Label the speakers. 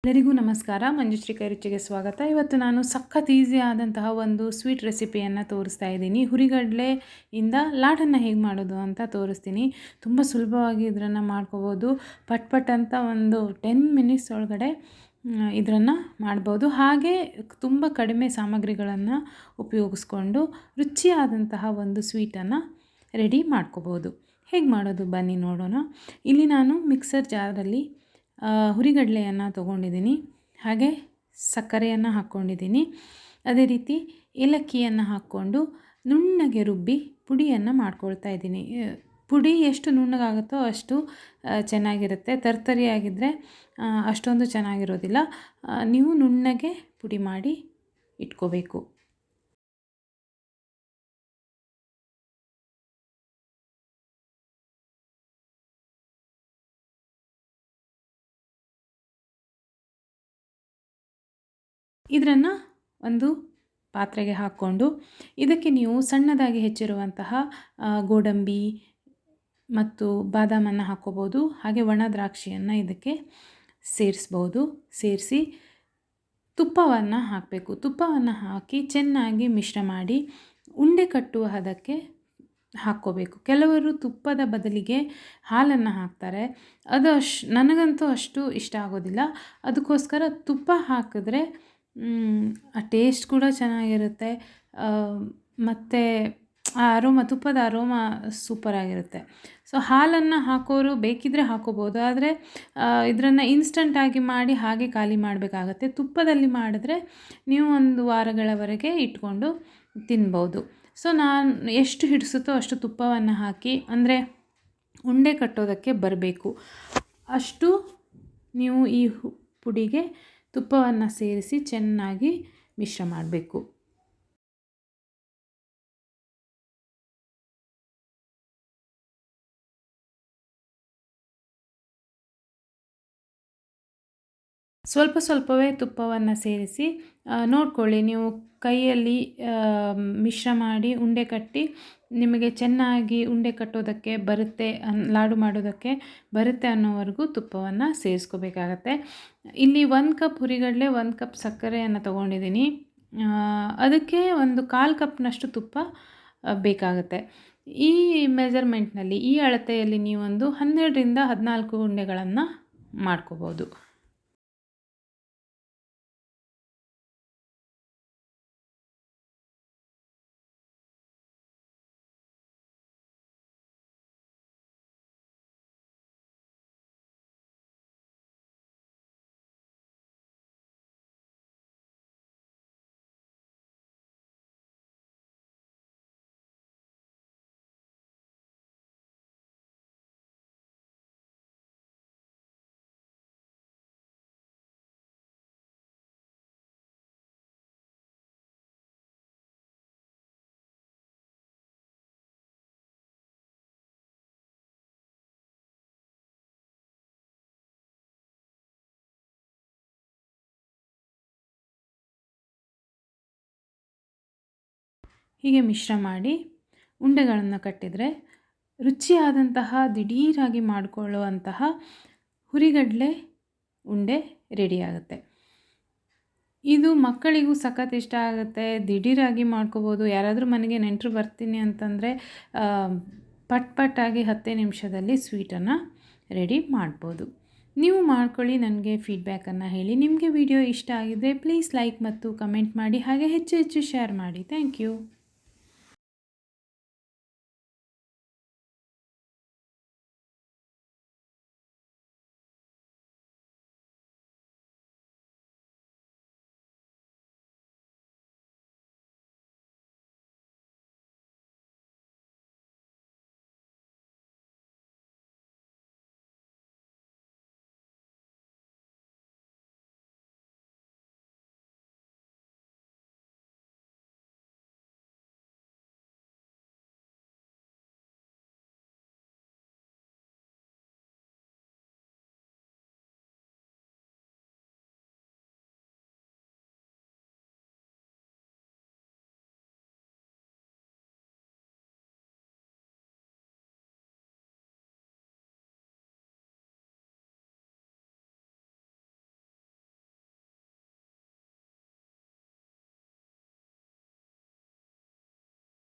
Speaker 1: ಎಲ್ಲರಿಗೂ ನಮಸ್ಕಾರ. ಮಂಜುಶ್ರೀ ಕೈ ರುಚಿಗೆ ಸ್ವಾಗತ. ಇವತ್ತು ನಾನು ಸಖತ್ ಈಸಿ ಆದಂತಹ ಒಂದು ಸ್ವೀಟ್ ರೆಸಿಪಿಯನ್ನು ತೋರಿಸ್ತಾ ಇದ್ದೀನಿ. ಹುರಿಗಡಲೆಯಿಂದ ಲಾಡನ್ನು ಹೇಗೆ ಮಾಡೋದು ಅಂತ ತೋರಿಸ್ತೀನಿ. ತುಂಬ ಸುಲಭವಾಗಿ ಇದನ್ನು ಮಾಡ್ಕೋಬೋದು. ಪಟ್ ಅಂತ ಒಂದು 10 ಮಿನಿಟ್ಸ್ ಒಳಗಡೆ ಇದನ್ನು ಮಾಡ್ಬೋದು. ಹಾಗೆ ತುಂಬ ಕಡಿಮೆ ಸಾಮಗ್ರಿಗಳನ್ನು ಉಪಯೋಗಿಸ್ಕೊಂಡು ರುಚಿಯಾದಂತಹ ಒಂದು ಸ್ವೀಟನ್ನು ರೆಡಿ ಮಾಡ್ಕೋಬೋದು. ಹೇಗೆ ಮಾಡೋದು ಬನ್ನಿ ನೋಡೋಣ. ಇಲ್ಲಿ ನಾನು ಮಿಕ್ಸರ್ ಜಾರಲ್ಲಿ ಹುರಿಗಡಲೆಯನ್ನು ತೊಗೊಂಡಿದ್ದೀನಿ, ಹಾಗೆ ಸಕ್ಕರೆಯನ್ನು ಹಾಕ್ಕೊಂಡಿದ್ದೀನಿ. ಅದೇ ರೀತಿ ಏಲಕ್ಕಿಯನ್ನು ಹಾಕ್ಕೊಂಡು ನುಣ್ಣಗೆ ರುಬ್ಬಿ ಪುಡಿಯನ್ನು ಮಾಡ್ಕೊಳ್ತಾ ಇದ್ದೀನಿ. ಪುಡಿ ಎಷ್ಟು ನುಣ್ಣಗಾಗುತ್ತೋ ಅಷ್ಟು ಚೆನ್ನಾಗಿರುತ್ತೆ. ತರ್ತರಿಯಾಗಿದ್ದರೆ ಅಷ್ಟೊಂದು ಚೆನ್ನಾಗಿರೋದಿಲ್ಲ. ನೀವು ನುಣ್ಣಗೆ ಪುಡಿ ಮಾಡಿ ಇಟ್ಕೋಬೇಕು. ಇದನ್ನು ಒಂದು ಪಾತ್ರೆಗೆ ಹಾಕ್ಕೊಂಡು ಇದಕ್ಕೆ ನೀವು ಸಣ್ಣದಾಗಿ ಹೆಚ್ಚಿರುವಂತಹ ಗೋಡಂಬಿ ಮತ್ತು ಬಾದಾಮನ್ನು ಹಾಕ್ಕೋಬೋದು. ಹಾಗೆ ಒಣ ದ್ರಾಕ್ಷಿಯನ್ನು ಇದಕ್ಕೆ ಸೇರಿಸ್ಬೋದು. ಸೇರಿಸಿ ತುಪ್ಪವನ್ನು ಹಾಕಬೇಕು. ತುಪ್ಪವನ್ನು ಹಾಕಿ ಚೆನ್ನಾಗಿ ಮಿಶ್ರ ಮಾಡಿ ಉಂಡೆ ಕಟ್ಟುವ ಹದಕ್ಕೆ ಹಾಕ್ಕೋಬೇಕು. ಕೆಲವರು ತುಪ್ಪದ ಬದಲಿಗೆ ಹಾಲನ್ನು ಹಾಕ್ತಾರೆ. ಅದು ನನಗಂತೂ ಅಷ್ಟು ಇಷ್ಟ ಆಗೋದಿಲ್ಲ. ಅದಕ್ಕೋಸ್ಕರ ತುಪ್ಪ ಹಾಕಿದ್ರೆ ಆ ಟೇಸ್ಟ್ ಕೂಡ ಚೆನ್ನಾಗಿರುತ್ತೆ. ಮತ್ತು ಆ ತುಪ್ಪದ ಅರೋಮ ಸೂಪರಾಗಿರುತ್ತೆ. ಸೊ ಹಾಲನ್ನು ಹಾಕೋರು ಬೇಕಿದ್ದರೆ ಹಾಕೋಬೋದು. ಆದರೆ ಇದನ್ನು ಇನ್ಸ್ಟಂಟಾಗಿ ಮಾಡಿ ಹಾಗೆ ಖಾಲಿ ಮಾಡಬೇಕಾಗತ್ತೆ. ತುಪ್ಪದಲ್ಲಿ ಮಾಡಿದ್ರೆ ನೀವು ಒಂದು ವಾರಗಳವರೆಗೆ ಇಟ್ಕೊಂಡು ತಿನ್ಬೋದು. ಸೊ ನಾನು ಎಷ್ಟು ಹಿಡಿಸುತ್ತೋ ಅಷ್ಟು ತುಪ್ಪವನ್ನು ಹಾಕಿ, ಅಂದರೆ ಉಂಡೆ ಕಟ್ಟೋದಕ್ಕೆ ಬರಬೇಕು ಅಷ್ಟು ನೀವು ಈ ಪುಡಿಗೆ ತುಪ್ಪವನ್ನು ಸೇರಿಸಿ ಚೆನ್ನಾಗಿ ಮಿಶ್ರ ಮಾಡಬೇಕು. ಸ್ವಲ್ಪವೇ ತುಪ್ಪವನ್ನು ಸೇರಿಸಿ ನೋಡ್ಕೊಳ್ಳಿ. ನೀವು ಕೈಯಲ್ಲಿ ಮಿಶ್ರ ಮಾಡಿ ಉಂಡೆ ಕಟ್ಟಿ ನಿಮಗೆ ಚೆನ್ನಾಗಿ ಉಂಡೆ ಕಟ್ಟೋದಕ್ಕೆ ಬರುತ್ತೆ, ಲಾಡು ಮಾಡೋದಕ್ಕೆ ಬರುತ್ತೆ ಅನ್ನೋವರೆಗೂ ತುಪ್ಪವನ್ನು ಸೇರಿಸ್ಕೋಬೇಕಾಗತ್ತೆ. ಇಲ್ಲಿ 1 ಕಪ್ ಹುರಿಗಡಲೆ, 1 ಕಪ್ ಸಕ್ಕರೆಯನ್ನು ತೊಗೊಂಡಿದ್ದೀನಿ. ಅದಕ್ಕೆ ಒಂದು 1/4 ಕಪ್ನಷ್ಟು ತುಪ್ಪ ಬೇಕಾಗುತ್ತೆ. ಈ ಮೆಜರ್ಮೆಂಟ್ನಲ್ಲಿ, ಈ ಅಳತೆಯಲ್ಲಿ ನೀವೊಂದು 12ರಿಂದ 14 ಉಂಡೆಗಳನ್ನು ಮಾಡ್ಕೋಬೋದು. ಹೀಗೆ ಮಿಶ್ರ ಮಾಡಿ ಉಂಡೆಗಳನ್ನು ಕಟ್ಟಿದರೆ ರುಚಿಯಾದಂತಹ ದಿಢೀರಾಗಿ ಮಾಡಿಕೊಳ್ಳುವಂತಹ ಹುರಿಗಡಲೆ ಉಂಡೆ ರೆಡಿಯಾಗುತ್ತೆ. ಇದು ಮಕ್ಕಳಿಗೂ ಸಖತ್ ಇಷ್ಟ ಆಗುತ್ತೆ. ದಿಢೀರಾಗಿ ಮಾಡ್ಕೋಬೋದು. ಯಾರಾದರೂ ಮನೆಗೆ ನೆಂಟರು ಬರ್ತೀನಿ ಅಂತಂದರೆ ಪಟ್ ಆಗಿ 10 ನಿಮಿಷದಲ್ಲಿ ಸ್ವೀಟನ್ನು ರೆಡಿ ಮಾಡ್ಬೋದು. ನೀವು ಮಾಡ್ಕೊಳ್ಳಿ, ನನಗೆ ಫೀಡ್ಬ್ಯಾಕನ್ನು ಹೇಳಿ. ನಿಮಗೆ ವಿಡಿಯೋ ಇಷ್ಟ ಆಗಿದ್ದರೆ ಪ್ಲೀಸ್ ಲೈಕ್ ಮತ್ತು ಕಮೆಂಟ್ ಮಾಡಿ, ಹಾಗೆ ಹೆಚ್ಚು ಶೇರ್ ಮಾಡಿ. Thank you.